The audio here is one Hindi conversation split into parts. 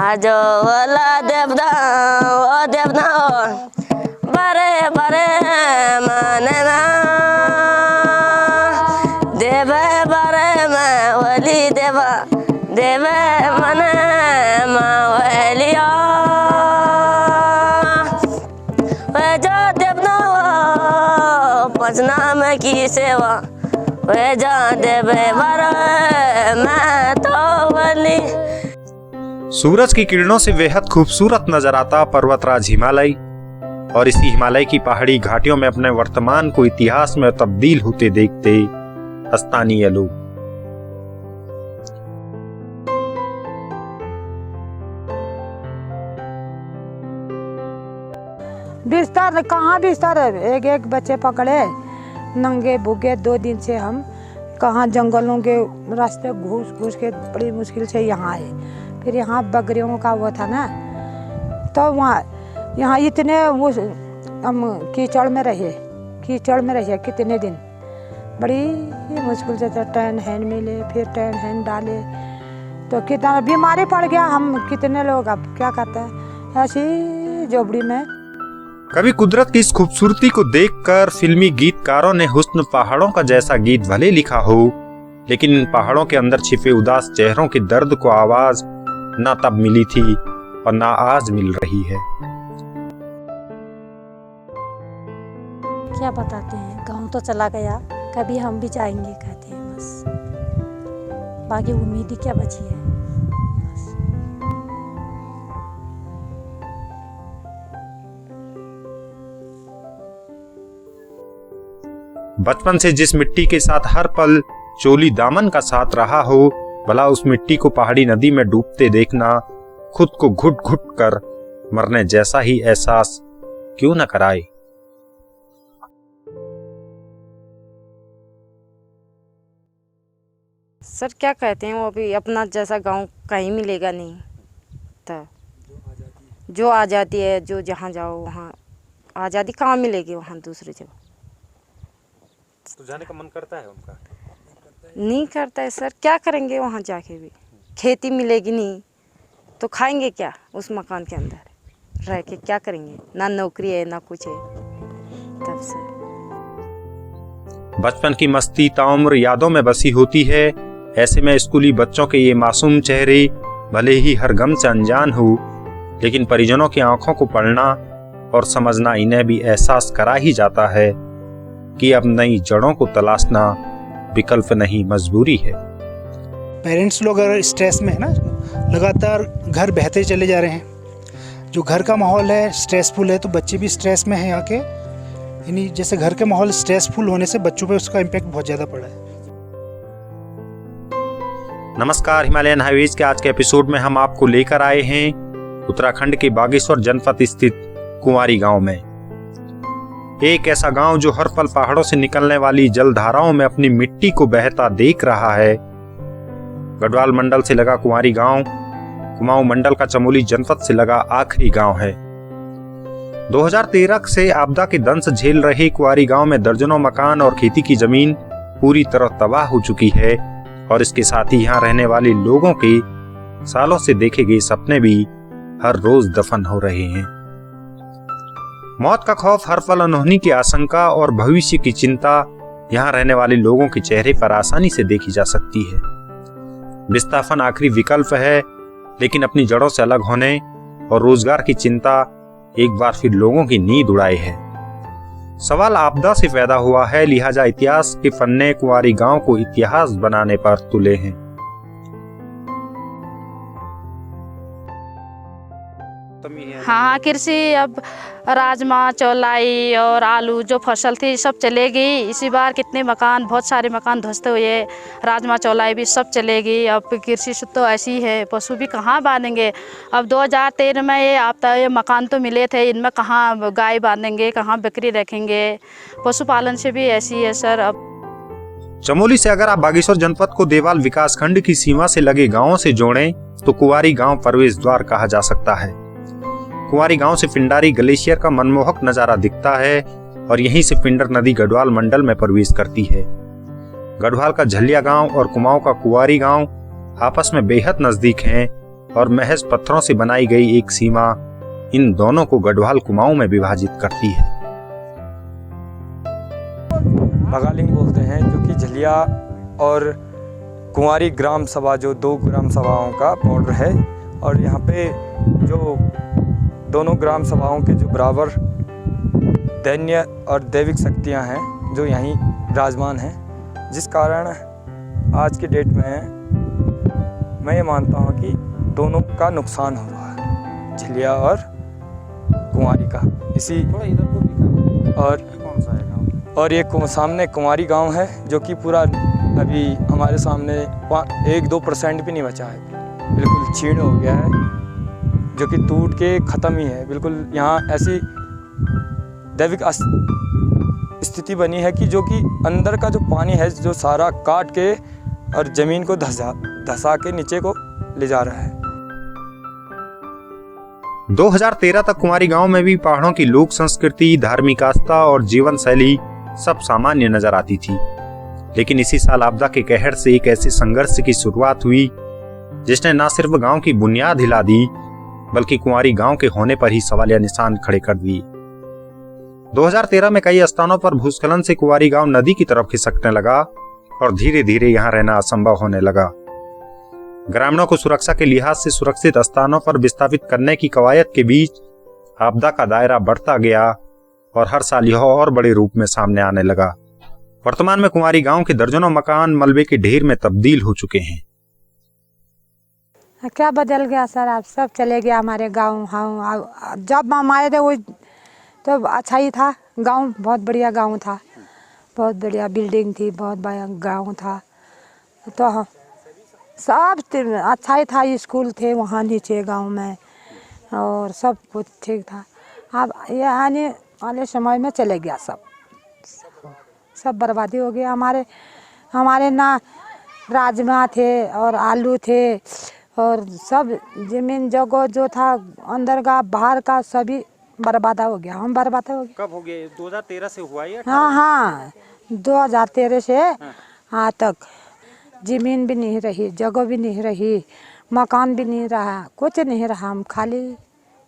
आज वाला देवदा ओ देवदा बरे बरे मनना देवे बरे मावली देवा देवे मने मावलिया वे जो देवदा पंचनाम की सेवा वे जा देवे बरे मैं तो वली। सूरज की किरणों से बेहद खूबसूरत नजर आता पर्वतराज हिमालय और इसी हिमालय की पहाड़ी घाटियों में अपने वर्तमान को इतिहास में तब्दील होते देखते स्थानीय लोग। बिस्तर कहाँ बिस्तर एक एक बच्चे पकड़े नंगे भूखे 2 दिन से हम कहाँ जंगलों के रास्ते घुस घुस के बड़ी मुश्किल से यहाँ आए। फिर यहाँ बकरियों का वो था ना तो वहाँ यहाँ इतने वो हम कीचड़ में रहे कितने दिन बड़ी मुश्किल से टैन हैंड मिले फिर टैन हैंड डाले तो कितना बीमारी पड़ गया। हम कितने लोग अब क्या करते हैं ऐसी झोपड़ी में। कभी कुदरत की इस खूबसूरती को देखकर फिल्मी गीतकारों ने हुस्न पहाड़ों का जैसा गीत भले लिखा हो लेकिन इन पहाड़ों के अंदर छिपे उदास चेहरों के दर्द को आवाज ना तब मिली थी और ना आज मिल रही है। क्या बताते हैं गांव तो चला गया कभी हम भी जाएंगे कहते हैं बस बाकी उम्मीद ही क्या बची है बस। बचपन से जिस मिट्टी के साथ हर पल चोली दामन का साथ रहा हो भला उस मिट्टी को पहाड़ी नदी में डूबते देखना खुद को घुट घुट कर मरने जैसा ही एहसास क्यों न कराए। सर क्या कहते हैं वो अभी अपना जैसा गांव कहीं मिलेगा नहीं तो जो आज़ादी है जो जहाँ जाओ वहाँ आज़ादी कहाँ मिलेगी वहाँ दूसरी जगह। तो जाने का मन करता है उनका नहीं करता है सर क्या करेंगे वहाँ जाके भी खेती मिलेगी नहीं तो खाएंगे क्या उस मकान के अंदर रह के क्या करेंगे ना नौकरी है ना कुछ है तब से। बचपन की मस्ती ताउम्र यादों में बसी होती है। ऐसे में स्कूली बच्चों के ये मासूम चेहरे भले ही हर गम से अनजान हो लेकिन परिजनों की आंखों को पढ़ना और समझना इन्हें भी एहसास करा ही जाता है कि अब नई जड़ों को तलाशना विकल्प नहीं मजबूरी है। पेरेंट्स लोग अगर स्ट्रेस में है ना लगातार घर बहते चले जा रहे हैं जो घर का माहौल है स्ट्रेसफुल है तो बच्चे भी स्ट्रेस में हैं यहाँ के यानी जैसे घर के माहौल स्ट्रेसफुल होने से बच्चों पे उसका इम्पैक्ट बहुत ज़्यादा पड़ा है। नमस्कार, हिमालयन हाईवेज के आज के एपिसोड में हम आपको लेकर आए हैं उत्तराखंड के बागेश्वर जनपद स्थित कुंवारी गांव में। एक ऐसा गांव जो हर पल पहाड़ों से निकलने वाली जलधाराओं में अपनी मिट्टी को बहता देख रहा है। गढ़वाल मंडल से लगा कुंवारी गांव कुमाऊं मंडल का चमोली जनपद से लगा आखिरी गांव है। 2013 से आपदा के दंश झेल रहे कुंवारी गांव में दर्जनों मकान और खेती की जमीन पूरी तरह तबाह हो चुकी है और इसके साथ ही यहाँ रहने वाले लोगों के सालों से देखे गए सपने भी हर रोज दफन हो रहे हैं। मौत का खौफ, हर पल अनहोनी की आशंका और भविष्य की चिंता यहाँ रहने वाले लोगों के चेहरे पर आसानी से देखी जा सकती है। विस्थापन आखिरी विकल्प है लेकिन अपनी जड़ों से अलग होने और रोजगार की चिंता एक बार फिर लोगों की नींद उड़ाए है। सवाल आपदा से पैदा हुआ है लिहाजा इतिहास के पन्ने कुंवारी गांव को इतिहास बनाने पर तुले हैं। हाँ कृषि अब राजमा चौलाई और आलू जो फसल थी सब चलेगी। इसी बार कितने मकान बहुत सारे मकान ध्वस्त हुए राजमा चौलाई भी सब चलेगी। अब कृषि तो ऐसी है पशु भी कहाँ बांधेंगे। अब 2013 में ये मकान तो मिले थे इनमें कहाँ गाय बांधेंगे कहाँ बकरी रखेंगे। पशुपालन से भी ऐसी है सर। अब चमोली से अगर आप बागेश्वर जनपद को देवाल विकासखंड की सीमा से लगे गांवों से जोड़ें तो कुंवारी गांव प्रवेश द्वार कहा जा सकता है। कुंवारी गांव से पिंडारी ग्लेशियर का मनमोहक नजारा दिखता है और यहीं से पिंडर नदी गढ़वाल मंडल में प्रवेश करती है। गढ़वाल का झलिया गांव और कुमाऊं का कुंवारी गांव आपस में बेहद नजदीक हैं और महज पत्थरों से बनाई गई एक सीमा इन दोनों को गढ़वाल कुमाऊं में विभाजित करती है। बगालिंग बोलते हैं, जो कि झलिया और कुंवारी ग्राम सभा, जो 2 ग्राम सभाओं का बॉर्डर है। और यहाँ पे जो दोनों ग्राम सभाओं के जो बराबर दैन्य और दैविक शक्तियाँ हैं जो यहीं विराजमान हैं, जिस कारण आज के डेट में मैं ये मानता हूँ कि दोनों का नुकसान हो रहा है, झलिया और कुंवारी का। इसी और ये सामने कुंवारी गांव है, जो कि पूरा अभी हमारे सामने 1-2% भी नहीं बचा है, बिल्कुल छीण हो गया है, जो कि टूट के ख़त्म ही है बिल्कुल। यहाँ ऐसी दैविक स्थिति बनी है कि जो कि अंदर का जो पानी है, जो सारा काट के और ज़मीन को धसा के नीचे को ले जा रहा है। 2013 तक कुंवारी गांव में भी पहाड़ों की लोक संस्कृति, धार्मिक आस्था और जीवन शैली सब सामान्य नजर आती थी। लेकिन इसी साल आपदा के कहर से एक ऐसे संघर्ष की शुरुआत हुई जिसने न सिर्फ गांव की बुनियाद हिला दी, बल्कि कुंवारी गांव के होने पर ही सवालिया निशान खड़े कर दिए। 2013 में कई स्थानों पर भूस्खलन से कुंवारी गांव नदी की तरफ खिसकने लगा और धीरे धीरे यहां रहना असंभव होने लगा। ग्रामीणों को सुरक्षा के लिहाज से सुरक्षित स्थानों पर विस्थापित करने की कवायद के बीच आपदा का दायरा बढ़ता गया और हर साल यह और बड़े रूप में सामने आने लगा। वर्तमान में कुंवारी गांव के दर्जनों मकान मलबे के ढेर में तब्दील हो चुके हैं। क्या बदल गया सर, आप सब चले गया हमारे गांव। हाँ, जब हम आए थे वो तो अच्छा ही था, गांव बहुत बढ़िया गांव था, बहुत बढ़िया बिल्डिंग थी, बहुत बढ़िया गांव था, तो हाँ सब अच्छा ही था। स्कूल थे वहाँ नीचे गांव में और सब कुछ ठीक था। अब ये आने वाले समय में चले गया, सब बर्बादी हो गया। हमारे ना राजमा थे और आलू थे और सब जमीन जगह जो था अंदर का बाहर का सभी बर्बाद हो गया। हम बर्बाद हो गए। कब हो गया? 2013 से हुआ या? हाँ 2013 से हाँ तक जमीन भी नहीं रही, जगह भी नहीं रही, मकान भी नहीं रहा, कुछ नहीं रहा। हम खाली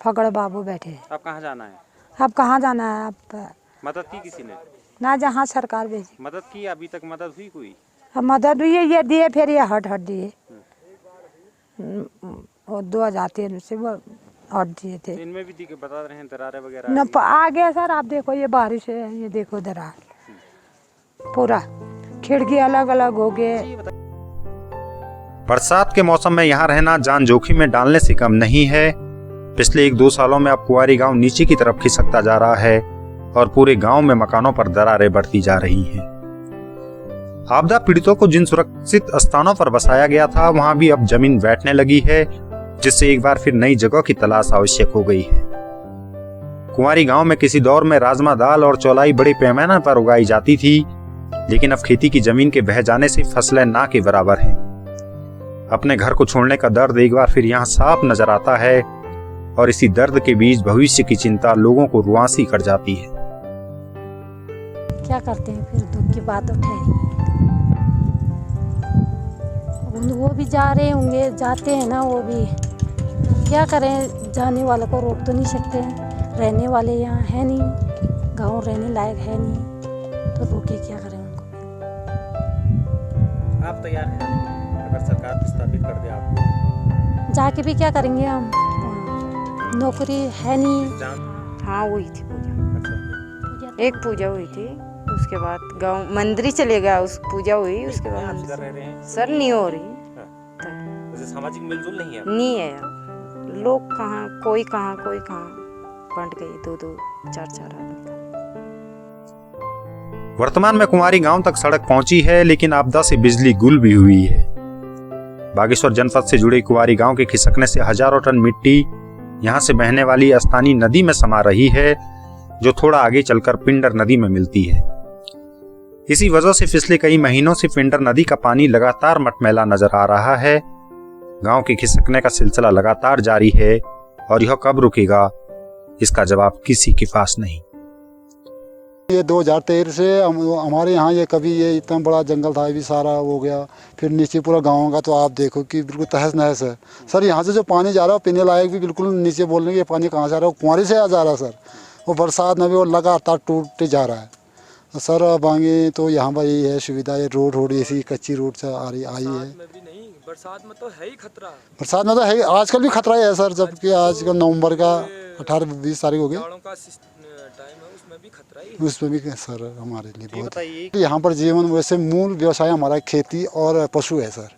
फगड़ बाबू बैठे। अब कहाँ जाना है? अब कहाँ जाना है? अब मदद की किसी ने? ना, जहाँ सरकार भेजी। मदद की? अभी तक मदद हुई कोई? अब मदद हुई, ये दिए, फिर ये हट दिए। 2013 से वो हट दिए थे। इनमें भी दी के बता रहे हैं दरारें वगैरह न आ गया सर। आप देखो ये बारिश है, ये देखो दरार, पूरा खिड़की अलग अलग हो गए। बरसात के मौसम में यहाँ रहना जान जोखिम में डालने से कम नहीं है। पिछले 1-2 सालों में अब कुंवारी गांव नीचे की तरफ खिसकता जा रहा है और पूरे गांव में मकानों पर दरारें बढ़ती जा रही हैं। आपदा पीड़ितों को जिन सुरक्षित स्थानों पर बसाया गया था, वहां भी अब जमीन बैठने लगी है, जिससे एक बार फिर नई जगह की तलाश आवश्यक हो गई है। कुंवारी गांव में किसी दौर में राजमा, दाल और चौलाई बड़े पैमाने पर उगाई जाती थी, लेकिन अब खेती की जमीन के बह जाने से फसलें ना के बराबर हैं। अपने घर को छोड़ने का दर्द एक बार फिर यहाँ साफ नजर आता है और इसी दर्द के बीच भविष्य की चिंता लोगों को रुआंसी कर जाती है। क्या करते हैं फिर, दुख की बात तो ठहरी। वो भी जा रहे होंगे, जाते हैं ना वो भी, क्या करें, जाने वाले को रोक तो नहीं सकते हैं। रहने वाले यहाँ है नहीं, गांव रहने लायक है नहीं, तो रोके क्या करें उनको। आप तैयार हैं अगर सरकार विस्थापित कर दे आपको? जाके भी क्या करेंगे हम, नौकरी है नहीं। हाँ हुई थी पूजा, एक पूजा हुई थी, उसके बाद गांव मंदिर चले गया, उस पूजा हुई, उसके बाद सर नहीं हो रही। सामाजिक मिलजुल नहीं है? नहीं है, लोग कहाँ, कोई कहाँ बंट गई, 2-2, 4-4 आदमी। वर्तमान में कुंवारी गांव तक सड़क पहुंची है, लेकिन आपदा से बिजली गुल भी हुई है। बागेश्वर जनपद से जुड़े कुंवारी गांव के खिसकने से हजारों टन मिट्टी यहां से बहने वाली स्थानीय नदी में समा रही है, जो थोड़ा आगे चलकर पिंडर नदी में मिलती है। इसी वजह से पिछले कई महीनों से पिंडर नदी का पानी लगातार मटमैला नजर आ रहा है। गांव के खिसकने का सिलसिला लगातार जारी है और यह कब रुकेगा, इसका जवाब किसी के पास नहीं। ये 2013 से हमारे यहाँ ये कभी ये इतना बड़ा जंगल था, अभी सारा हो गया। फिर नीचे पूरा गाँव का तो आप देखो कि बिल्कुल तहस नहस है सर। यहाँ से जो पानी जा रहा है पीने लायक भी बिल्कुल नीचे बोलने के पानी कहाँ जा रहा है, वो कुंवारी से जा रहा है सर। वो बरसात में भी वो लगातार टूटते जा रहा है सर। अब आगे तो यहाँ पर यही है सुविधा, ये रोड ऐसी कच्ची रोड से आई है। बरसात में तो है ही खतरा। बरसात में तो है, आजकल भी खतरा ही है सर। जबकि आजकल नवंबर का 18-20 तारीख हो गई, उसमें भी सर हमारे लिए बहुत। यहाँ पर जीवन वैसे मूल व्यवसाय हमारा खेती और पशु है सर।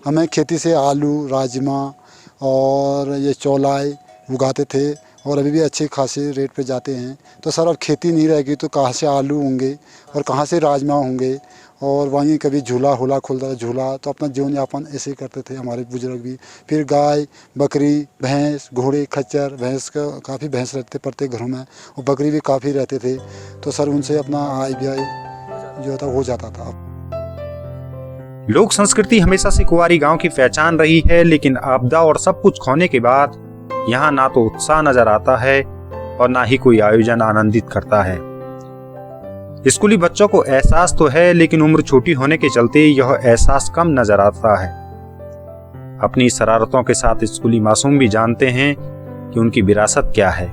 हमें खेती से आलू, राजमा और ये चौलाई उगाते थे और अभी भी अच्छे खासे रेट पे जाते हैं। तो सर अब खेती नहीं रहेगी तो कहाँ से आलू होंगे और कहाँ से राजमा होंगे। और वहीं कभी झूला होला खुलता था झूला, तो अपना जीवन यापन ऐसे ही करते थे हमारे बुजुर्ग भी। फिर गाय, बकरी, भैंस, घोड़े, खच्चर, भैंस का काफ़ी भैंस रहते प्रत्येक घरों में, और बकरी भी काफ़ी रहते थे। तो सर उनसे अपना आय व्यय जो था हो जाता था। लोक संस्कृति हमेशा से कुंवारी गांव की पहचान रही है, लेकिन आपदा और सब कुछ खोने के बाद यहाँ ना तो उत्साह नजर आता है और ना ही कोई आयोजन आनंदित करता है। स्कूली बच्चों को एहसास तो है, लेकिन उम्र छोटी होने के चलते यह एहसास कम नजर आता है। अपनी शरारतों के साथ स्कूली मासूम भी जानते हैं कि उनकी विरासत क्या है।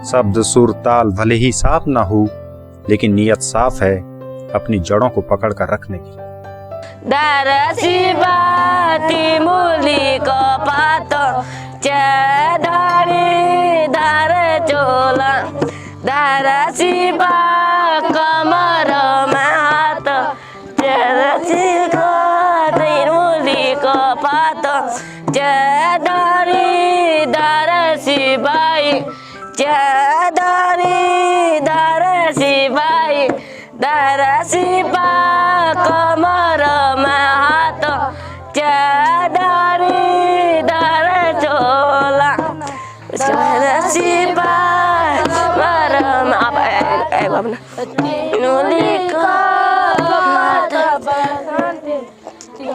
शब्द, सुर, ताल भले ही साफ ना हो, लेकिन नीयत साफ है अपनी जड़ों को पकड़ कर रखने की। दारसी बाती मूली को पातो चढ़ारी दार चोला, दारसी बा कमर में हाथ चरसी को मूली को पातो चढ़ारी दारसी बाई, चढ़ारी दारसी बाई, दारसी बा कमर में हाथ चढ़ारी दार चोला, दारसी बा कमर में आप नूली का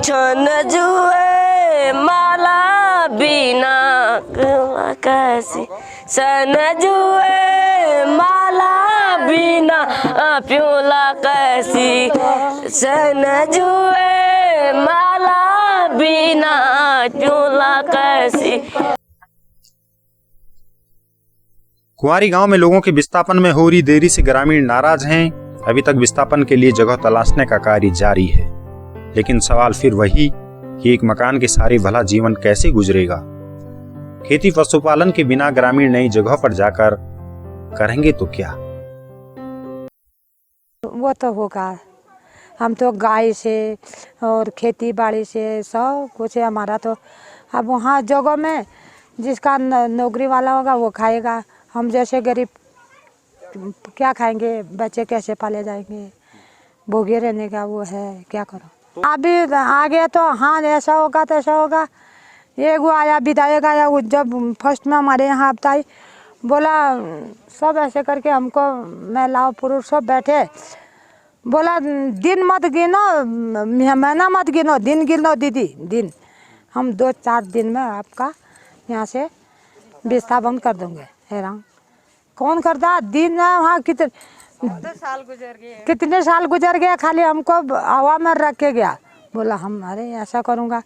छन जुए माला बिना कैसी, सन जुए माला बिना प्योला कैसी, सन जुए माला बिना प्योला कैसी। कुंवारी गांव में लोगों के विस्थापन में हो रही देरी से ग्रामीण नाराज हैं। अभी तक विस्थापन के लिए जगह तलाशने का कार्य जारी है, लेकिन सवाल फिर वही कि एक मकान के सारे भला जीवन कैसे गुजरेगा। खेती पशुपालन के बिना ग्रामीण नई जगह पर जाकर करेंगे तो क्या। वो तो होगा, हम तो गाय से और खेती बाड़ी से सब कुछ है हमारा। तो अब वहाँ जगह में जिसका नौकरी वाला होगा वो खाएगा, हम जैसे गरीब क्या खाएंगे, बच्चे कैसे पाले जाएंगे, भोगे रहने का वो है, क्या करो। अभी आगे तो हाँ ऐसा होगा तैसा होगा। ये वो आया विधायक आया, वो जब फर्स्ट में हमारे यहाँ आपता आई, बोला सब ऐसे करके हमको महिलाओं पुरुष सब बैठे, बोला दिन मत गिनो, महीना मत गिनो, दिन गिनो दीदी, दिन हम 2-4 दिन में आपका यहाँ से विस्थापन कर दूंगे। हैरान कौन करता दिन में, वहाँ कितने साल गुजर गया खाली हमको हवा में रख के गया। बोला हम अरे ऐसा करूँगा,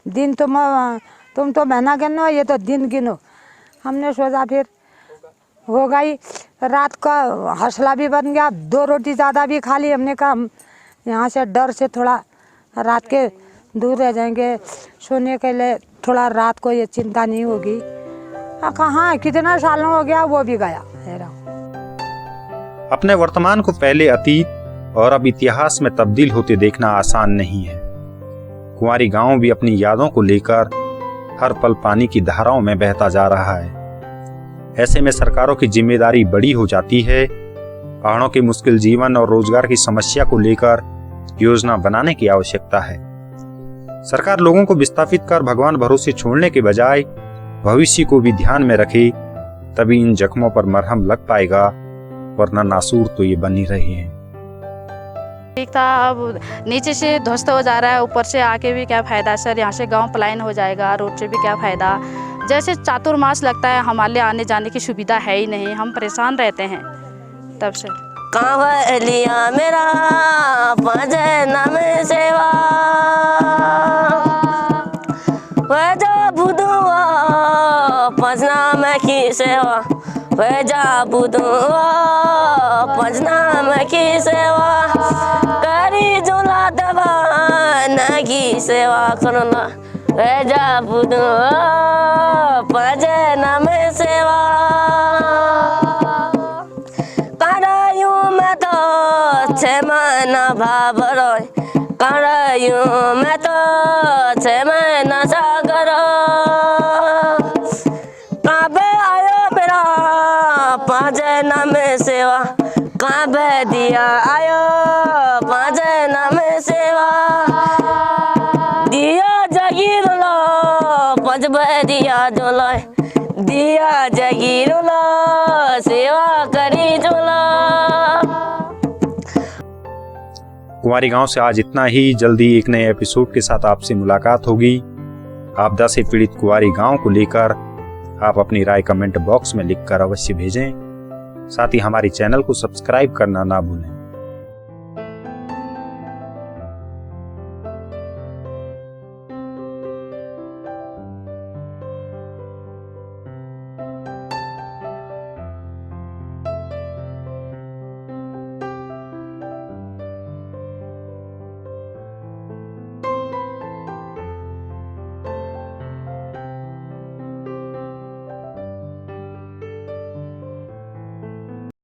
दिन तुम तो महीना गिनो, ये तो दिन गिनो। हमने सोचा फिर हो गई, रात का हौसला भी बन गया, 2 रोटी ज़्यादा भी खा ली। हमने कहा हम यहाँ से डर से थोड़ा रात के दूर रह जाएंगे, सोने के लिए थोड़ा रात को ये चिंता नहीं होगी। कहाँ कितना सालों हो गया वो भी गया। अपने वर्तमान को पहले अतीत और अब इतिहास में तब्दील होते देखना आसान नहीं है। कुंवारी गांव भी अपनी यादों को लेकर हर पल पानी की धाराओं में बहता जा रहा है। ऐसे में सरकारों की जिम्मेदारी बड़ी हो जाती है। पहाड़ों के मुश्किल जीवन और रोजगार की समस्या को लेकर योजना बनाने की आवश्यकता है। सरकार लोगों को विस्थापित कर भगवान भरोसे छोड़ने के बजाय भविष्य को भी ध्यान में रखे, तभी इन जख्मों पर मरहम लग पाएगा, वरना नासूर तो ये बन ही रहे हैं। ठीक था, अब नीचे से ध्वस्त हो जा रहा है, ऊपर से आके भी क्या फ़ायदा सर। यहाँ से गांव पलायन हो जाएगा, रोड से भी क्या फ़ायदा। जैसे चातुर्मास लगता है, हमारे आने जाने की सुविधा है ही नहीं, हम परेशान रहते हैं तब से। कहाँ लिया मेरा पाँचे नाम सेवा वह जा बुधुआ पाँच नाम की सेवा वह जा बुधुआ पाँच नाम की सेवा करी झोला दबा न की सेवा करूँगा वह जा बुधुआ पाँच नाम सेवा छे महीना भाबर करायु मैं तो 6 महीना सागर कहाँ पे आयो मेरा पाँच नाम सेवा कहाँ पे दिया आयो पाँच नाम सेवा दिया जागीर लो पाँच दिया जोलो दिया जागीर लो सेवा करी जोलो। कुंवारी गांव से आज इतना ही। जल्दी एक नए एपिसोड के साथ आपसे मुलाकात होगी। आपदा से पीड़ित कुंवारी गांव को लेकर आप अपनी राय कमेंट बॉक्स में लिखकर अवश्य भेजें। साथ ही हमारे चैनल को सब्सक्राइब करना ना भूलें।